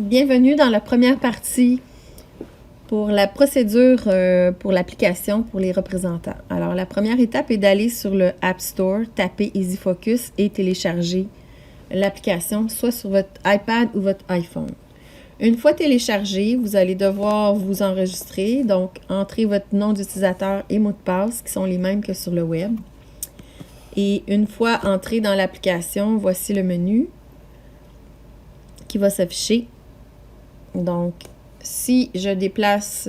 Bienvenue dans la première partie pour la procédure pour l'application pour les représentants. Alors, la première étape est d'aller sur le App Store, taper EasyFocus et télécharger l'application soit sur votre iPad ou votre iPhone. Une fois téléchargé, vous allez devoir vous enregistrer, donc entrer votre nom d'utilisateur et mot de passe qui sont les mêmes que sur le web. Et une fois entré dans l'application, voici le menu qui va s'afficher. Donc, si je déplace,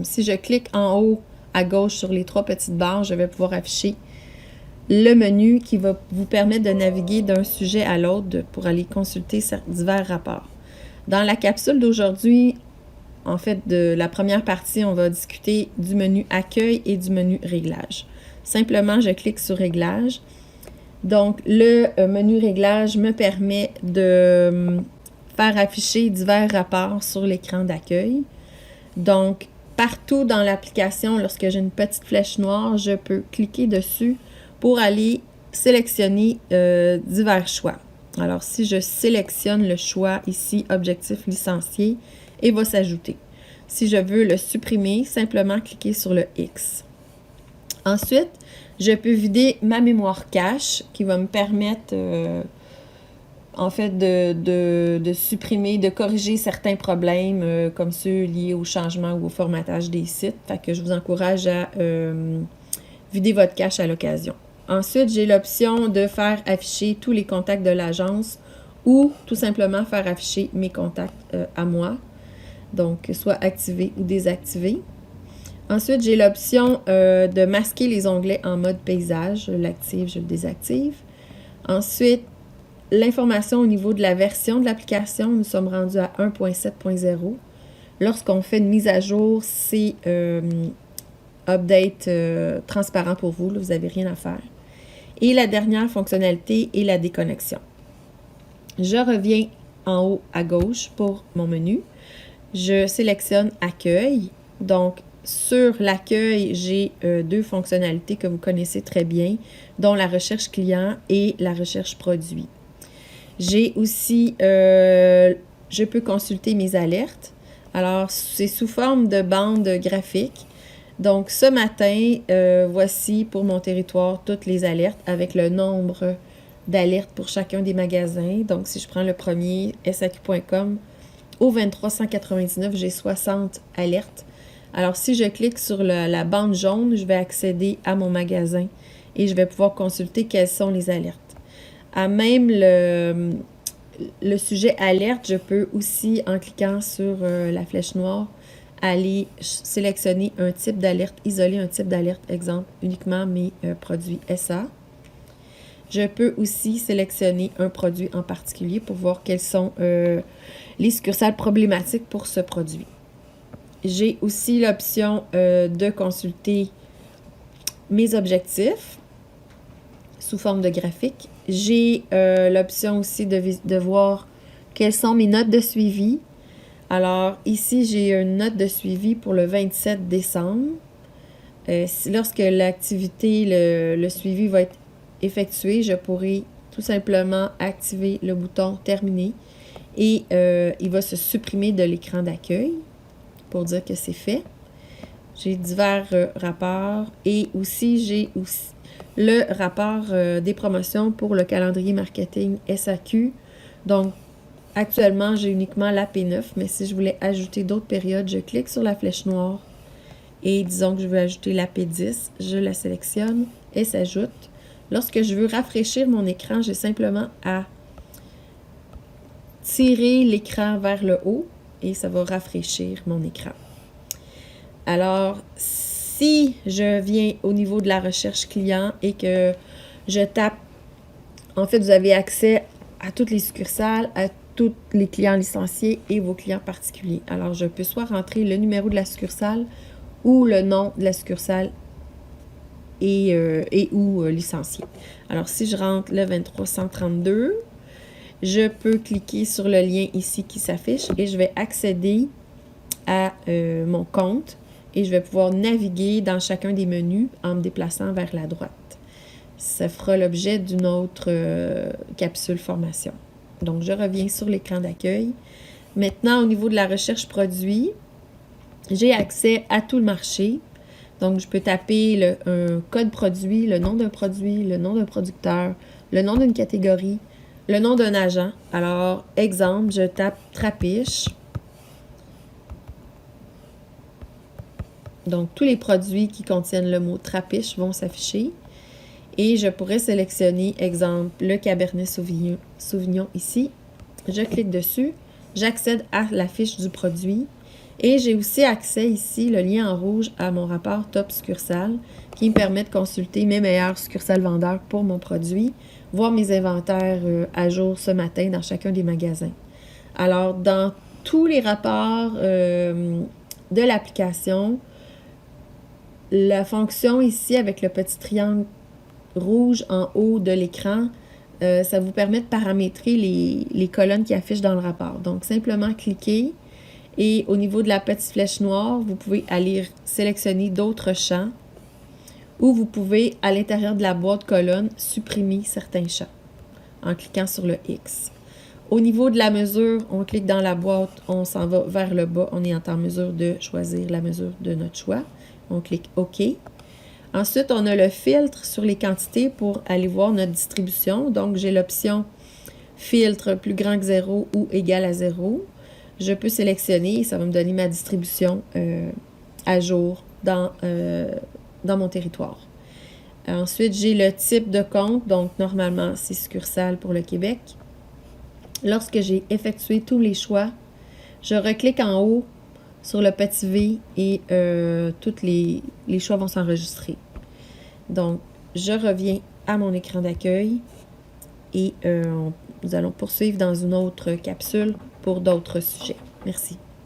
si je clique en haut à gauche sur les trois petites barres, je vais pouvoir afficher le menu qui va vous permettre de naviguer d'un sujet à l'autre pour aller consulter divers rapports. Dans la capsule d'aujourd'hui, en fait, de la première partie, on va discuter du menu Accueil et du menu Réglage. Simplement, je clique sur Réglage. Donc, le menu Réglage me permet de faire afficher divers rapports sur l'écran d'accueil. Donc, partout dans l'application, lorsque j'ai une petite flèche noire, je peux cliquer dessus pour aller sélectionner divers choix. Alors, si je sélectionne le choix ici, objectif licencié, il va s'ajouter. Si je veux le supprimer, simplement cliquer sur le X. Ensuite, je peux vider ma mémoire cache qui va me permettre en fait de supprimer, de corriger certains problèmes comme ceux liés au changement ou au formatage des sites. Fait que je vous encourage à vider votre cache à l'occasion. Ensuite, j'ai l'option de faire afficher tous les contacts de l'agence ou tout simplement faire afficher mes contacts à moi. Donc, soit activer ou désactiver. Ensuite, j'ai l'option de masquer les onglets en mode paysage. Je l'active, je le désactive. Ensuite, l'information au niveau de la version de l'application, nous sommes rendus à 1.7.0. Lorsqu'on fait une mise à jour, c'est update transparent pour vous. Là, vous n'avez rien à faire. Et la dernière fonctionnalité est la déconnexion. Je reviens en haut à gauche pour mon menu. Je sélectionne Accueil. Donc, sur l'accueil, j'ai deux fonctionnalités que vous connaissez très bien, dont la recherche client et la recherche produit. J'ai aussi, je peux consulter mes alertes. Alors, c'est sous forme de bande graphique. Donc, ce matin, voici pour mon territoire toutes les alertes avec le nombre d'alertes pour chacun des magasins. Donc, si je prends le premier, SAQ.com, au 2399, j'ai 60 alertes. Alors, si je clique sur la bande jaune, je vais accéder à mon magasin et je vais pouvoir consulter quelles sont les alertes. À même le sujet alerte, je peux aussi, en cliquant sur la flèche noire, aller sélectionner un type d'alerte, isoler un type d'alerte, exemple, uniquement mes produits SA. Je peux aussi sélectionner un produit en particulier pour voir quelles sont les succursales problématiques pour ce produit. J'ai aussi l'option de consulter mes objectifs sous forme de graphique. J'ai l'option aussi de voir quelles sont mes notes de suivi. Alors, ici, j'ai une note de suivi pour le 27 décembre. Lorsque l'activité, le suivi va être effectué, je pourrai tout simplement activer le bouton « Terminer » et il va se supprimer de l'écran d'accueil pour dire que c'est fait. J'ai divers rapports et aussi j'ai le rapport des promotions pour le calendrier marketing SAQ. Donc, actuellement, j'ai uniquement la P9, mais si je voulais ajouter d'autres périodes, je clique sur la flèche noire et disons que je veux ajouter la P10, je la sélectionne et s'ajoute. Lorsque je veux rafraîchir mon écran, j'ai simplement à tirer l'écran vers le haut et ça va rafraîchir mon écran. Alors, si je viens au niveau de la recherche client et que je tape, en fait, vous avez accès à toutes les succursales, à tous les clients licenciés et vos clients particuliers. Alors, je peux soit rentrer le numéro de la succursale ou le nom de la succursale et ou licencié. Alors, si je rentre le 2332, je peux cliquer sur le lien ici qui s'affiche et je vais accéder à mon compte et je vais pouvoir naviguer dans chacun des menus en me déplaçant vers la droite. Ça fera l'objet d'une autre capsule formation. Donc, je reviens sur l'écran d'accueil. Maintenant, au niveau de la recherche produit, j'ai accès à tout le marché. Donc, je peux taper un code produit, le nom d'un produit, le nom d'un producteur, le nom d'une catégorie, le nom d'un agent. Alors, exemple, je tape Trapiche. Donc, tous les produits qui contiennent le mot Trapiche vont s'afficher. Et je pourrais sélectionner, exemple, le Cabernet Sauvignon ici. Je clique dessus. J'accède à la fiche du produit. Et j'ai aussi accès ici, le lien en rouge, à mon rapport Top Succursale qui me permet de consulter mes meilleurs succursales vendeurs pour mon produit, voir mes inventaires à jour ce matin dans chacun des magasins. Alors, dans tous les rapports de l'application, la fonction ici avec le petit triangle rouge en haut de l'écran, ça vous permet de paramétrer les colonnes qui affichent dans le rapport. Donc, simplement cliquer et au niveau de la petite flèche noire, vous pouvez aller sélectionner d'autres champs ou vous pouvez, à l'intérieur de la boîte colonne, supprimer certains champs en cliquant sur le X. Au niveau de la mesure, on clique dans la boîte, on s'en va vers le bas, on est en mesure de choisir la mesure de notre choix. On clique OK. Ensuite, on a le filtre sur les quantités pour aller voir notre distribution. Donc, j'ai l'option filtre plus grand que 0 ou égal à 0. Je peux sélectionner et ça va me donner ma distribution à jour dans mon territoire. Ensuite, j'ai le type de compte. Donc, normalement, c'est succursale pour le Québec. Lorsque j'ai effectué tous les choix, je reclique en haut sur le petit V et tous les choix vont s'enregistrer. Donc, je reviens à mon écran d'accueil et nous allons poursuivre dans une autre capsule pour d'autres sujets. Merci.